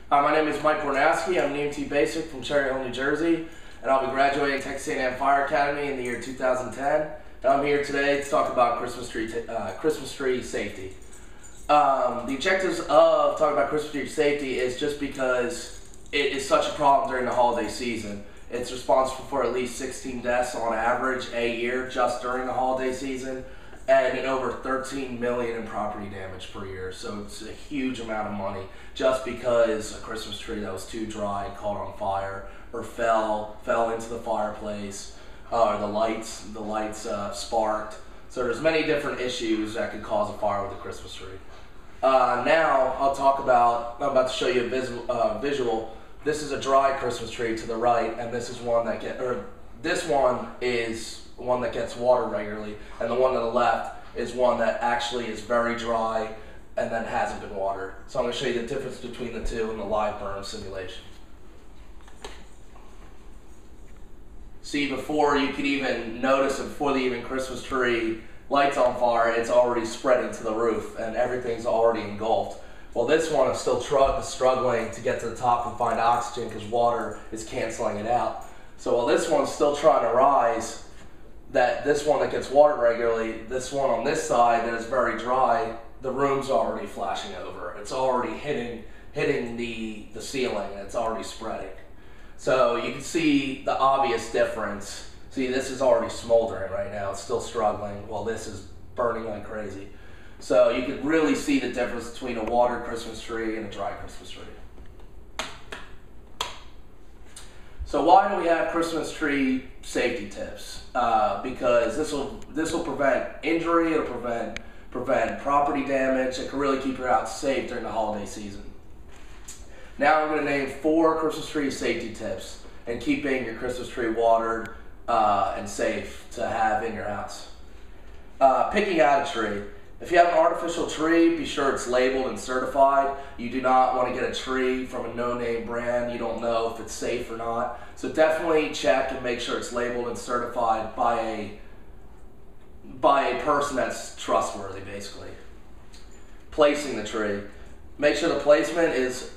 My name is Mike Bortnowski. I'm an EMT Basic from Cherry Hill, New Jersey, and I'll be graduating Texas A&M Fire Academy in the year 2010. And I'm here today to talk about Christmas tree safety. The objectives of talking about Christmas tree safety is just because it is such a problem during the holiday season. It's responsible for at least 16 deaths on average a year just during the holiday season, and over 13 million in property damage per year. So it's a huge amount of money just because a Christmas tree that was too dry caught on fire or fell into the fireplace, or the lights sparked. So there's many different issues that could cause a fire with a Christmas tree. Now I'm about to show you a visual. This is a dry Christmas tree to the right, and this is one that is one that gets water regularly, and the one to the left is one that actually is very dry and then hasn't been watered. So I'm going to show you the difference between the two in the live burn simulation. See, before you could even notice it, before the even Christmas tree light's on fire, it's already spreading to the roof and everything's already engulfed. Well, this one is still struggling to get to the top and find oxygen because water is canceling it out. So while this one's still trying to rise, this one that gets watered regularly, this one on this side that is very dry, the room's already flashing over. It's already hitting the ceiling, and it's already spreading. So you can see the obvious difference. See, this is already smoldering right now. It's still struggling while this is burning like crazy. So you can really see the difference between a watered Christmas tree and a dry Christmas tree. So why do we have Christmas tree safety tips? Because this will prevent injury, it'll prevent property damage. It can really keep your house safe during the holiday season. Now I'm going to name 4 Christmas tree safety tips in keeping your Christmas tree watered and safe to have in your house. Picking out a tree. If you have an artificial tree, be sure it's labeled and certified. You do not want to get a tree from a no-name brand. You don't know if it's safe or not. So definitely check and make sure it's labeled and certified by a person that's trustworthy, basically. Placing the tree. Make sure the placement is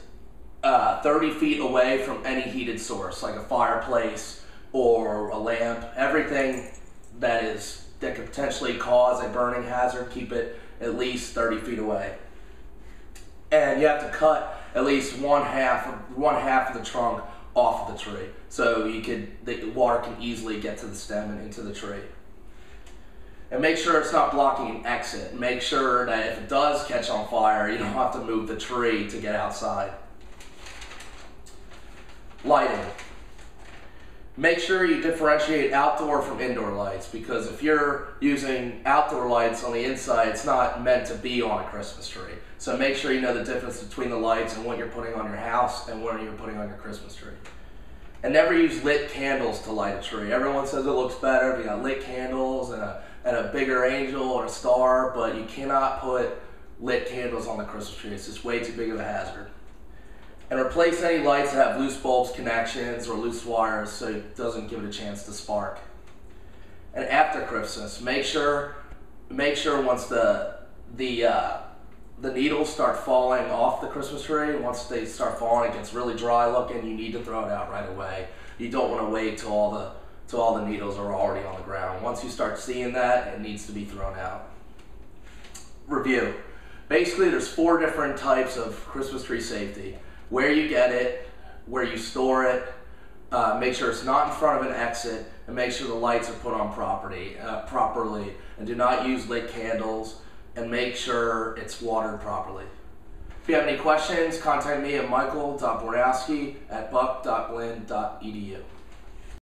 30 feet away from any heated source, like a fireplace or a lamp. Everything that could potentially cause a burning hazard, keep it at least 30 feet away. And you have to cut at least one half of the trunk off of the tree, so the water can easily get to the stem and into the tree. And make sure it's not blocking an exit. Make sure that if it does catch on fire, you don't have to move the tree to get outside. Lighting. Make sure you differentiate outdoor from indoor lights, because if you're using outdoor lights on the inside, it's not meant to be on a Christmas tree. So make sure you know the difference between the lights and what you're putting on your house and what you're putting on your Christmas tree. And never use lit candles to light a tree. Everyone says it looks better if you got lit candles and a bigger angel or a star, but you cannot put lit candles on the Christmas tree. It's just way too big of a hazard. And replace any lights that have loose bulbs connections or loose wires so it doesn't give it a chance to spark. And after Christmas, make sure once the needles start falling off the Christmas tree, once they start falling, it gets really dry looking, you need to throw it out right away. You don't want to wait till all the needles are already on the ground. Once you start seeing that, it needs to be thrown out. Review. Basically, there's 4 different types of Christmas tree safety. Where you get it, where you store it, make sure it's not in front of an exit, and make sure the lights are put on properly, and do not use lit candles, and make sure it's watered properly. If you have any questions, contact me at michael.bortnowski@buck.blinn.edu.